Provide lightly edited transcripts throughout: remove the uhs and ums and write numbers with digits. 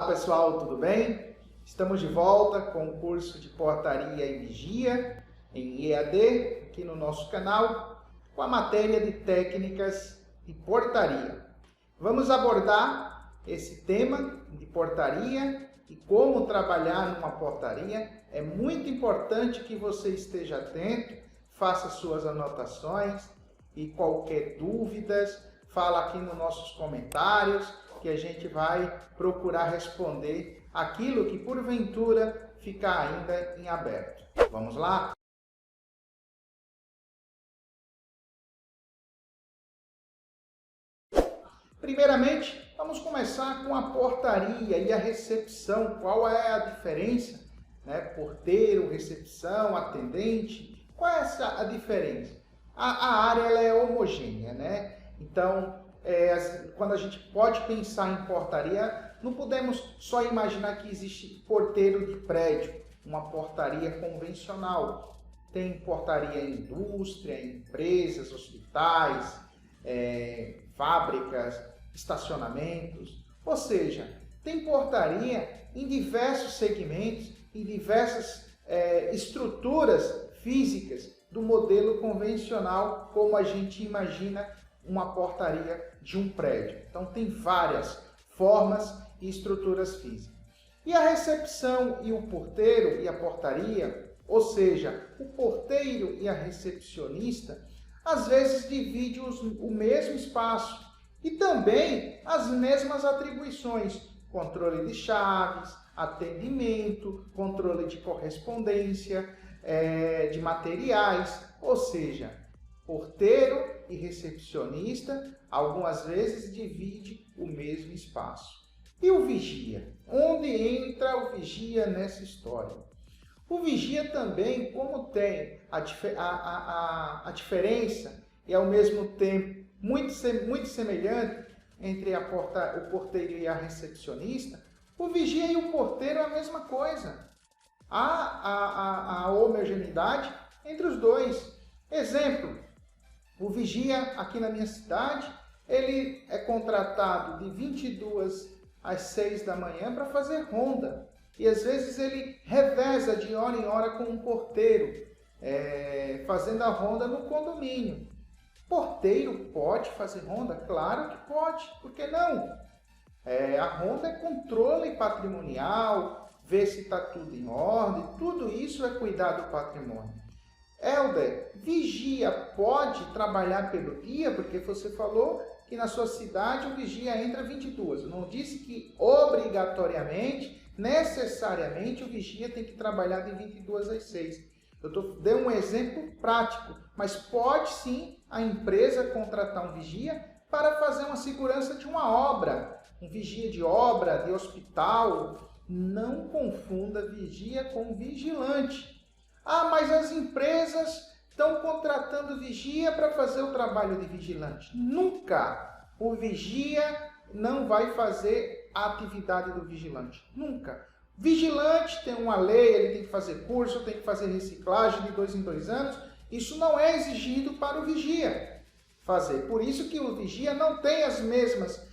Olá pessoal, tudo bem? Estamos de volta com o curso de Portaria e Vigia em EAD, aqui no nosso canal, com a matéria de Técnicas de Portaria. Vamos abordar esse tema de portaria e como trabalhar numa portaria. É muito importante que você esteja atento, faça suas anotações e qualquer dúvidas, fala aqui nos nossos comentários, que a gente vai procurar responder aquilo que porventura ficar ainda em aberto. Vamos lá? Primeiramente, vamos começar com a portaria e a recepção. Qual é a diferença? Porteiro, recepção, atendente. Qual é a diferença? A área ela é homogênea, né? Então, quando a gente pode pensar em portaria, não podemos só imaginar que existe porteiro de prédio, uma portaria convencional. Tem portaria em indústria, em empresas, hospitais, fábricas, estacionamentos. Ou seja, tem portaria em diversos segmentos, em diversas estruturas físicas do modelo convencional, como a gente imagina uma portaria de um prédio. Então tem várias formas e estruturas físicas. E a recepção e o porteiro e a portaria, ou seja, o porteiro e a recepcionista, às vezes dividem o mesmo espaço e também as mesmas atribuições: controle de chaves, atendimento, controle de correspondência, de materiais, ou seja, porteiro e recepcionista, algumas vezes divide o mesmo espaço. E o vigia? Onde entra o vigia nessa história? O vigia também, como tem a diferença e ao mesmo tempo muito semelhante entre o porteiro e a recepcionista, o vigia e o porteiro é a mesma coisa. Há a homogeneidade entre os dois. Exemplo: o vigia aqui na minha cidade, ele é contratado de 22 às 6 da manhã para fazer ronda. E às vezes ele reveza de hora em hora com um porteiro, fazendo a ronda no condomínio. Porteiro pode fazer ronda? Claro que pode, por que não? A ronda é controle patrimonial, ver se está tudo em ordem, tudo isso é cuidar do patrimônio. Helder, vigia pode trabalhar pelo dia? Porque você falou que na sua cidade o vigia entra 22. Eu não disse que obrigatoriamente, necessariamente, o vigia tem que trabalhar de 22 às 6. Eu dei um exemplo prático, mas pode sim a empresa contratar um vigia para fazer uma segurança de uma obra. Um vigia de obra, de hospital. Não confunda vigia com vigilante. Mas as empresas estão contratando vigia para fazer o trabalho de vigilante. Nunca! O vigia não vai fazer a atividade do vigilante. Nunca! Vigilante tem uma lei, ele tem que fazer curso, tem que fazer reciclagem de 2 em 2 anos. Isso não é exigido para o vigia fazer. Por isso que o vigia não tem as mesmas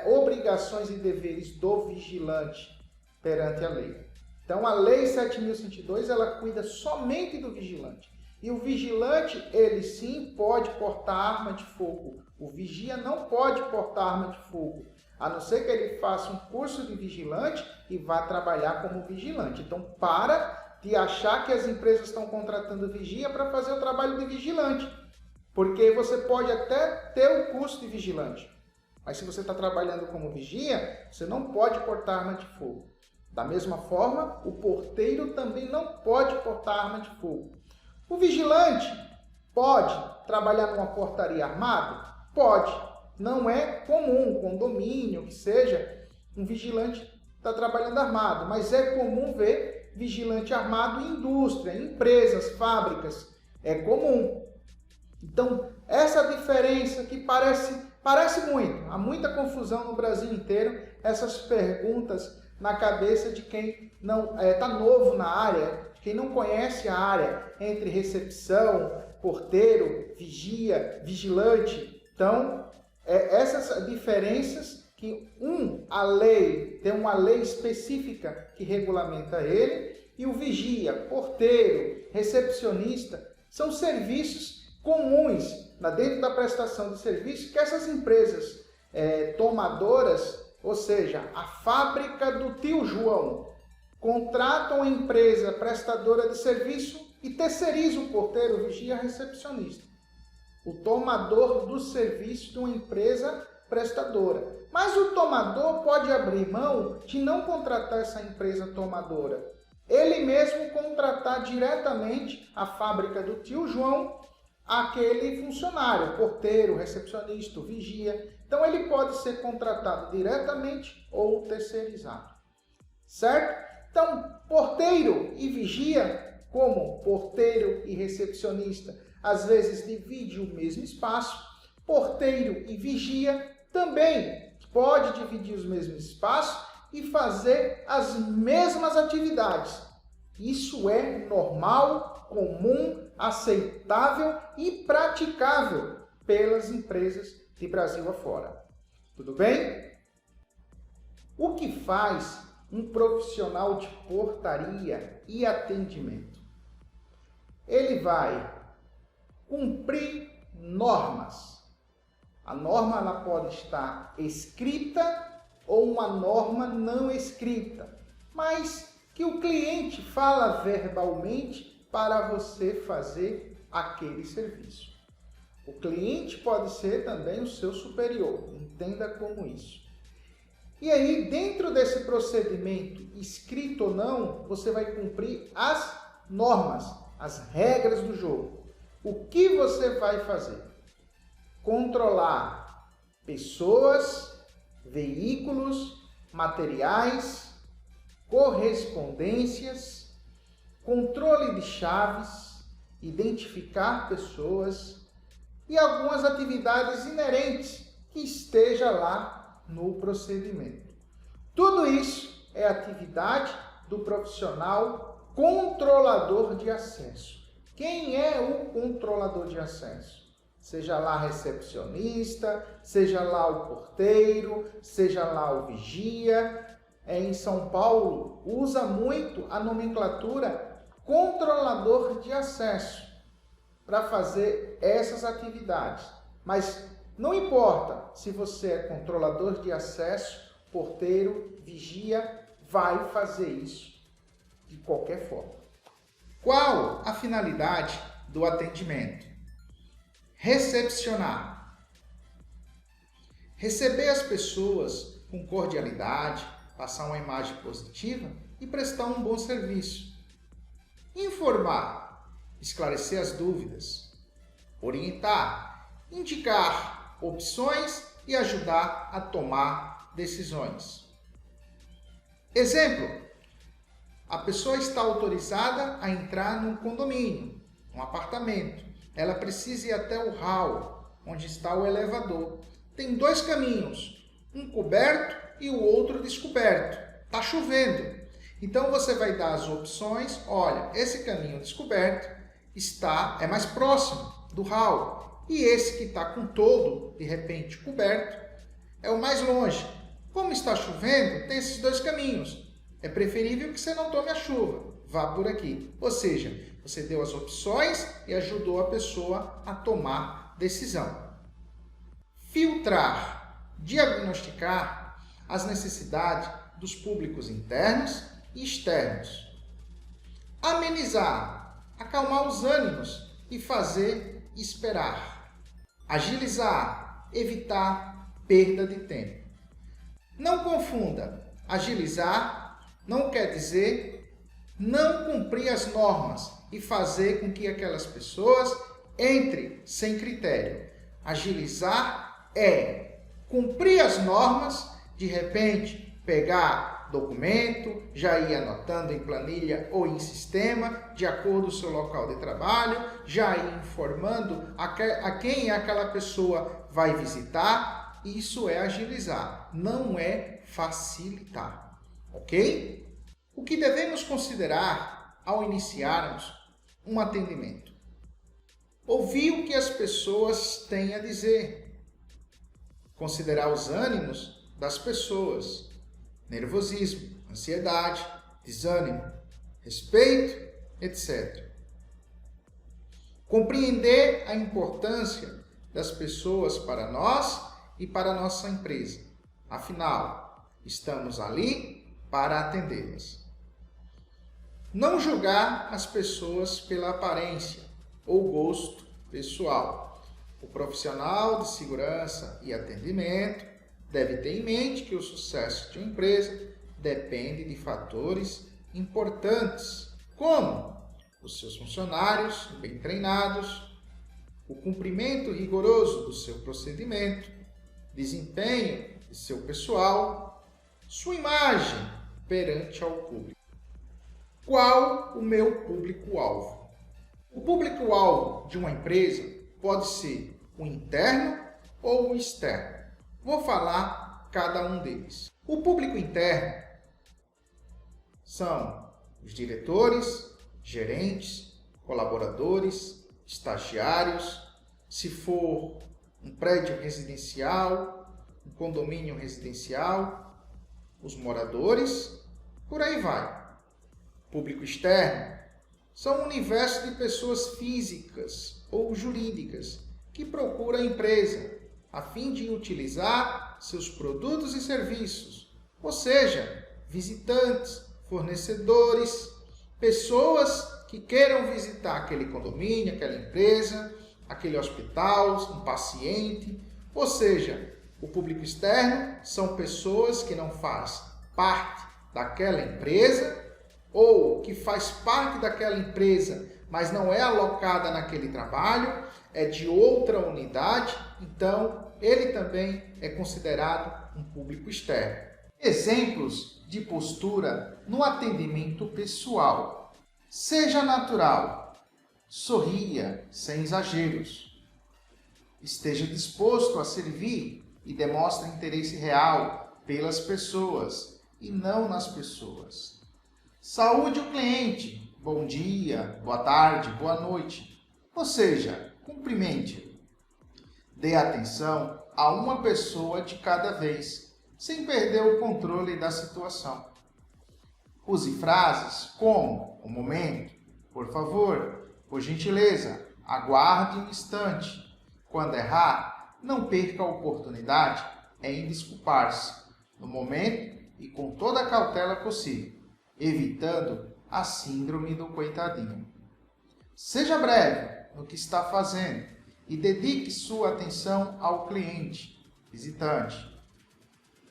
obrigações e deveres do vigilante perante a lei. Então, a Lei 7.102, ela cuida somente do vigilante. E o vigilante, ele sim pode portar arma de fogo. O vigia não pode portar arma de fogo, a não ser que ele faça um curso de vigilante e vá trabalhar como vigilante. Então, para de achar que as empresas estão contratando vigia para fazer o trabalho de vigilante. Porque você pode até ter o curso de vigilante, mas se você está trabalhando como vigia, você não pode portar arma de fogo. Da mesma forma, o porteiro também não pode portar arma de fogo. O vigilante pode trabalhar numa portaria armado? Pode. Não é comum, um condomínio, que seja, um vigilante está trabalhando armado, mas é comum ver vigilante armado em indústria, em empresas, fábricas. É comum. Então, essa diferença que parece muito, há muita confusão no Brasil inteiro, essas perguntas na cabeça de quem não está novo na área, de quem não conhece a área, entre recepção, porteiro, vigia, vigilante. Então, essas diferenças que a lei, tem uma lei específica que regulamenta ele, e o vigia, porteiro, recepcionista, são serviços comuns dentro da prestação de serviço que essas empresas tomadoras, ou seja, a fábrica do tio João, contratam a empresa prestadora de serviço e terceirizam o porteiro, o vigia, recepcionista. O tomador do serviço de uma empresa prestadora. Mas o tomador pode abrir mão de não contratar essa empresa tomadora. Ele mesmo contratar diretamente a fábrica do tio João, aquele funcionário, porteiro, recepcionista, vigia. Então ele pode ser contratado diretamente ou terceirizado. Certo? Então, porteiro e vigia, como porteiro e recepcionista, às vezes divide o mesmo espaço. Porteiro e vigia também pode dividir os mesmos espaços e fazer as mesmas atividades. Isso é normal, comum, aceitável e praticável pelas empresas de Brasil afora. Tudo bem? O que faz um profissional de portaria e atendimento? Ele vai cumprir normas. A norma ela pode estar escrita ou uma norma não escrita, mas que o cliente fala verbalmente para você fazer aquele serviço. O cliente pode ser também o seu superior, entenda como isso. E aí, dentro desse procedimento, escrito ou não, você vai cumprir as normas, as regras do jogo. O que você vai fazer? Controlar pessoas, veículos, materiais, correspondências, controle de chaves, identificar pessoas e algumas atividades inerentes que esteja lá no procedimento. Tudo isso é atividade do profissional controlador de acesso. Quem é o controlador de acesso? Seja lá recepcionista, seja lá o porteiro, seja lá o vigia. Em São Paulo, usa muito a nomenclatura controlador de acesso para fazer essas atividades. Mas não importa se você é controlador de acesso, porteiro, vigia, vai fazer isso de qualquer forma. Qual a finalidade do atendimento? Recepcionar. Receber as pessoas com cordialidade, passar uma imagem positiva e prestar um bom serviço. Informar, esclarecer as dúvidas. Orientar, indicar opções e ajudar a tomar decisões. Exemplo: a pessoa está autorizada a entrar num condomínio, um apartamento. Ela precisa ir até o hall, onde está o elevador. Tem dois caminhos, um coberto e o outro descoberto. Está chovendo. Então você vai dar as opções. Olha, esse caminho descoberto é mais próximo do hall. E esse que está com todo, de repente, coberto, é o mais longe. Como está chovendo, tem esses dois caminhos. É preferível que você não tome a chuva. Vá por aqui. Ou seja, você deu as opções e ajudou a pessoa a tomar decisão. Filtrar, diagnosticar as necessidades dos públicos internos e externos. Amenizar, acalmar os ânimos e fazer esperar. Agilizar, evitar perda de tempo. Não confunda, agilizar não quer dizer não cumprir as normas e fazer com que aquelas pessoas entrem sem critério. Agilizar é cumprir as normas, de repente pegar documento, já ir anotando em planilha ou em sistema, de acordo com o seu local de trabalho, já ir informando a quem aquela pessoa vai visitar. Isso é agilizar, não é facilitar, ok? O que devemos considerar ao iniciarmos um atendimento? Ouvir o que as pessoas têm a dizer. Considerar os ânimos das pessoas: nervosismo, ansiedade, desânimo, respeito, etc. Compreender a importância das pessoas para nós e para a nossa empresa. Afinal, estamos ali para atendê-las. Não julgar as pessoas pela aparência ou gosto pessoal. O profissional de segurança e atendimento deve ter em mente que o sucesso de uma empresa depende de fatores importantes, como os seus funcionários bem treinados, o cumprimento rigoroso do seu procedimento, desempenho de seu pessoal, sua imagem perante ao público. Qual o meu público-alvo? O público-alvo de uma empresa pode ser o interno ou o externo. Vou falar cada um deles. O público interno são os diretores, gerentes, colaboradores, estagiários, se for um prédio residencial, um condomínio residencial, os moradores, por aí vai. Público externo são um universo de pessoas físicas ou jurídicas que procuram a empresa a fim de utilizar seus produtos e serviços, ou seja, visitantes, fornecedores, pessoas que queiram visitar aquele condomínio, aquela empresa, aquele hospital, um paciente. Ou seja, o público externo são pessoas que não fazem parte daquela empresa ou que faz parte daquela empresa, mas não é alocada naquele trabalho, é de outra unidade, então ele também é considerado um público externo. Exemplos de postura no atendimento pessoal. Seja natural, sorria sem exageros, esteja disposto a servir e demonstre interesse real pelas pessoas e não nas pessoas. Saúde o cliente, bom dia, boa tarde, boa noite, ou seja, cumprimente-o. Dê atenção a uma pessoa de cada vez, sem perder o controle da situação. Use frases como: um momento, por favor, por gentileza, aguarde um instante. Quando errar, não perca a oportunidade em desculpar-se no momento e com toda a cautela possível, evitando a síndrome do coitadinho. Seja breve no que está fazendo e dedique sua atenção ao cliente, visitante.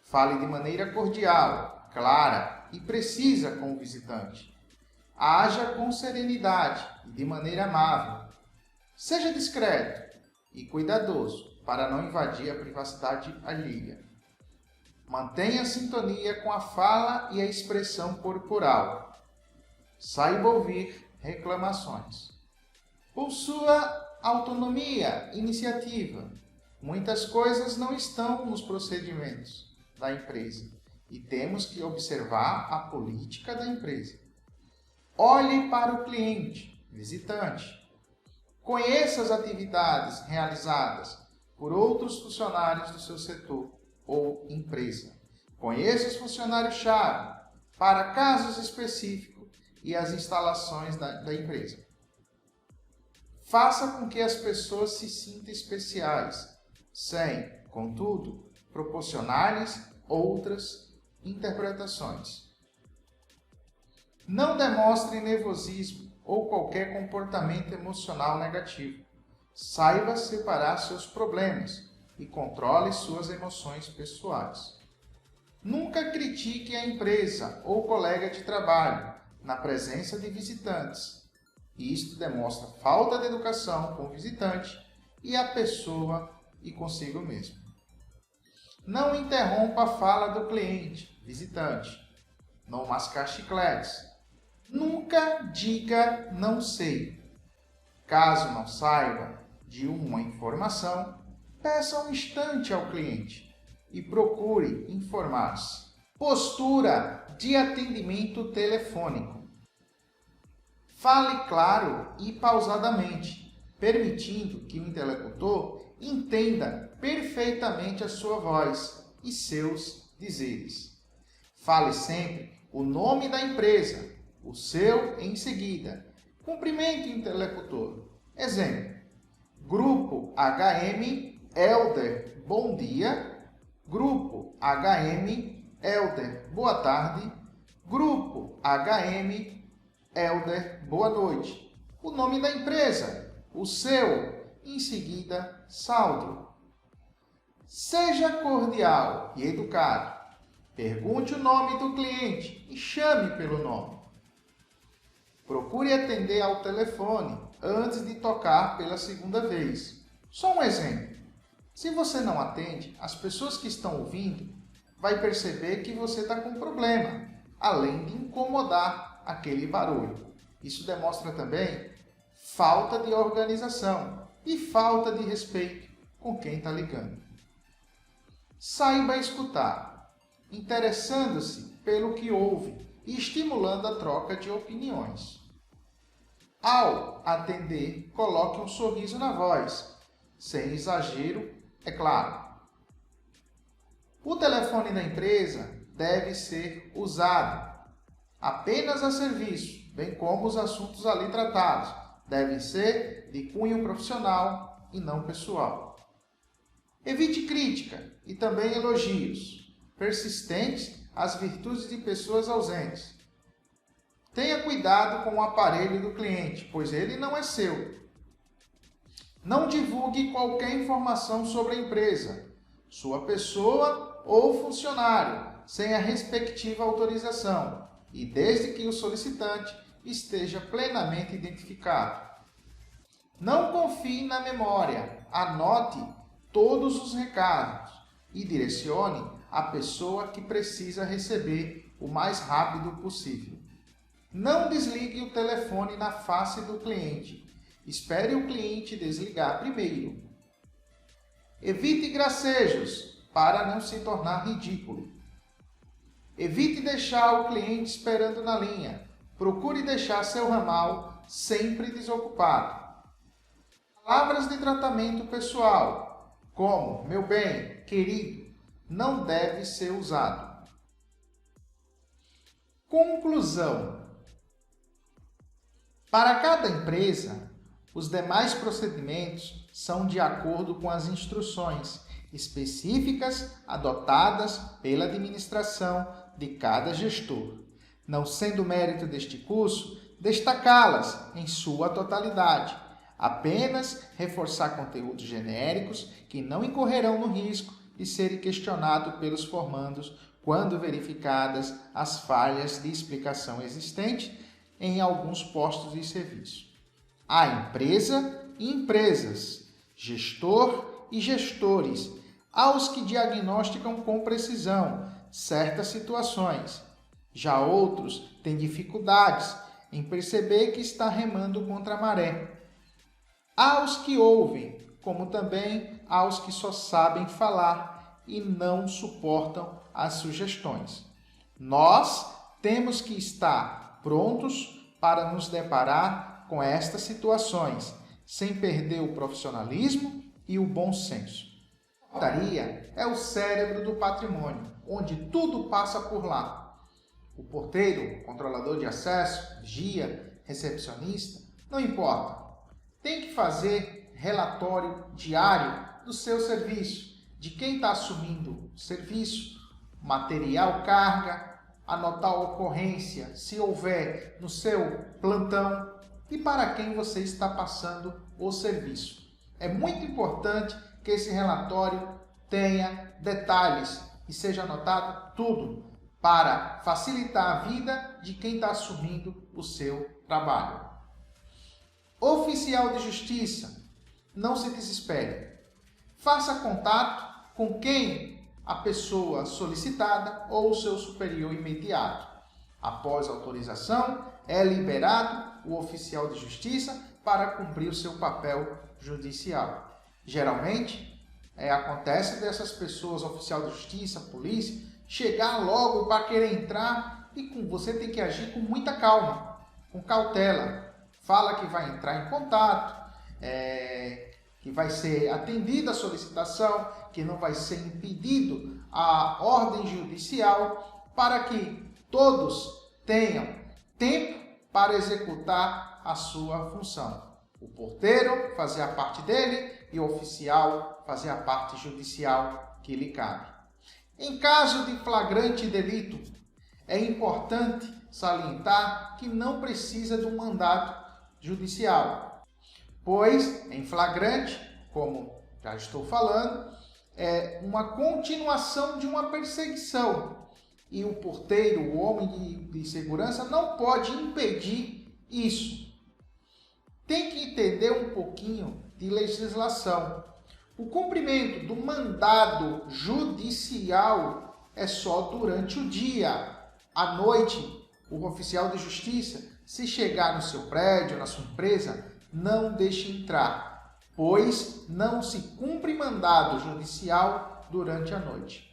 Fale de maneira cordial, clara e precisa com o visitante. Haja com serenidade e de maneira amável. Seja discreto e cuidadoso para não invadir a privacidade alheia. Mantenha sintonia com a fala e a expressão corporal. Saiba ouvir reclamações. Possua autonomia, iniciativa. Muitas coisas não estão nos procedimentos da empresa e temos que observar a política da empresa. Olhe para o cliente, visitante. Conheça as atividades realizadas por outros funcionários do seu setor ou empresa. Conheça os funcionários-chave para casos específicos e as instalações da empresa. Faça com que as pessoas se sintam especiais, sem, contudo, proporcionar-lhes outras interpretações. Não demonstre nervosismo ou qualquer comportamento emocional negativo. Saiba separar seus problemas e controle suas emoções pessoais. Nunca critique a empresa ou colega de trabalho na presença de visitantes. Isto demonstra falta de educação com o visitante e a pessoa e consigo mesmo. Não interrompa a fala do cliente, visitante. Não mascar chicletes. Nunca diga não sei. Caso não saiba de uma informação, peça um instante ao cliente e procure informar-se. Postura de atendimento telefônico. Fale claro e pausadamente, permitindo que o interlocutor entenda perfeitamente a sua voz e seus dizeres. Fale sempre o nome da empresa, o seu em seguida. Cumprimente o interlocutor. Exemplo: Grupo HM Elder, bom dia. Grupo HM Elder, boa tarde. Grupo HM Elder, boa noite. O nome da empresa, o seu, em seguida, saldo. Seja cordial e educado. Pergunte o nome do cliente e chame pelo nome. Procure atender ao telefone antes de tocar pela segunda vez. Só um exemplo. Se você não atende, as pessoas que estão ouvindo vai perceber que você está com problema, além de incomodar aquele barulho. Isso demonstra também falta de organização e falta de respeito com quem está ligando. Saiba escutar, interessando-se pelo que ouve e estimulando a troca de opiniões. Ao atender, coloque um sorriso na voz, sem exagero, é claro. O telefone da empresa deve ser usado apenas a serviço, bem como os assuntos ali tratados devem ser de cunho profissional e não pessoal. Evite crítica e também elogios persistentes às virtudes de pessoas ausentes. Tenha cuidado com o aparelho do cliente, pois ele não é seu. Não divulgue qualquer informação sobre a empresa, sua pessoa ou funcionário, sem a respectiva autorização e desde que o solicitante esteja plenamente identificado. Não confie na memória, anote todos os recados e direcione a pessoa que precisa receber o mais rápido possível. Não desligue o telefone na face do cliente. Espere o cliente desligar primeiro. Evite gracejos para não se tornar ridículo. Evite deixar o cliente esperando na linha. Procure deixar seu ramal sempre desocupado. Palavras de tratamento pessoal, como meu bem, querido, não deve ser usado. Conclusão. Para cada empresa, os demais procedimentos são de acordo com as instruções específicas adotadas pela administração de cada gestor, não sendo mérito deste curso destacá-las em sua totalidade, apenas reforçar conteúdos genéricos que não incorrerão no risco de serem questionados pelos formandos quando verificadas as falhas de explicação existentes em alguns postos de serviço. Há empresa e empresas, gestor e gestores, aos que diagnosticam com precisão certas situações. Já outros têm dificuldades em perceber que está remando contra a maré. Há os que ouvem, como também há os que só sabem falar e não suportam as sugestões. Nós temos que estar prontos para nos deparar com estas situações, sem perder o profissionalismo e o bom senso. A portaria é o cérebro do patrimônio, onde tudo passa por lá. O porteiro, controlador de acesso, vigia, recepcionista, não importa. Tem que fazer relatório diário do seu serviço, de quem está assumindo o serviço, material carga, anotar a ocorrência, se houver, no seu plantão e para quem você está passando o serviço. É muito importante que esse relatório tenha detalhes e seja anotado tudo para facilitar a vida de quem está assumindo o seu trabalho. Oficial de justiça, não se desespere. Faça contato com quem a pessoa solicitada ou o seu superior imediato. Após a autorização, é liberado o oficial de justiça para cumprir o seu papel judicial. Geralmente, acontece dessas pessoas, oficial de justiça, polícia, chegar logo para querer entrar e você tem que agir com muita calma, com cautela. Fala que vai entrar em contato, que vai ser atendida a solicitação, que não vai ser impedido a ordem judicial para que todos tenham tempo para executar a sua função. O porteiro fazer a parte dele e o oficial fazer a parte judicial que lhe cabe. Em caso de flagrante delito, é importante salientar que não precisa de um mandado judicial, pois em flagrante, como já estou falando, é uma continuação de uma perseguição e o porteiro, o homem de segurança, não pode impedir isso. Tem que entender um pouquinho de legislação. O cumprimento do mandado judicial é só durante o dia. À noite, o oficial de justiça, se chegar no seu prédio, na sua empresa, não deixe entrar, pois não se cumpre mandado judicial durante a noite.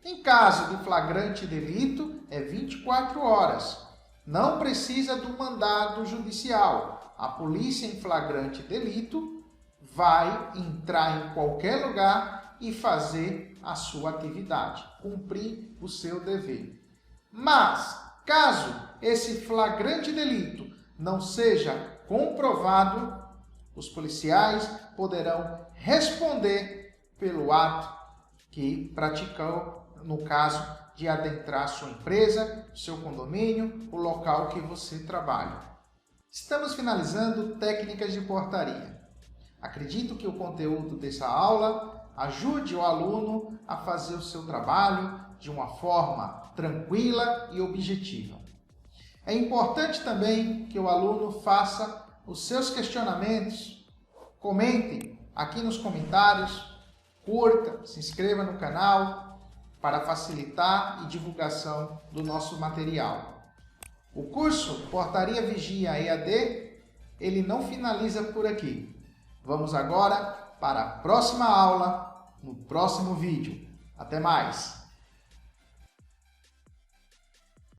Em caso de flagrante delito, é 24 horas. Não precisa do mandado judicial. A polícia em flagrante delito vai entrar em qualquer lugar e fazer a sua atividade, cumprir o seu dever. Mas, caso esse flagrante delito não seja comprovado, os policiais poderão responder pelo ato que praticou, no caso de adentrar sua empresa, seu condomínio, o local que você trabalha. Estamos finalizando técnicas de portaria. Acredito que o conteúdo dessa aula ajude o aluno a fazer o seu trabalho de uma forma tranquila e objetiva. É importante também que o aluno faça os seus questionamentos, comente aqui nos comentários, curta, se inscreva no canal para facilitar e divulgação do nosso material. O curso Portaria Vigia EAD, ele não finaliza por aqui. Vamos agora para a próxima aula, no próximo vídeo. Até mais!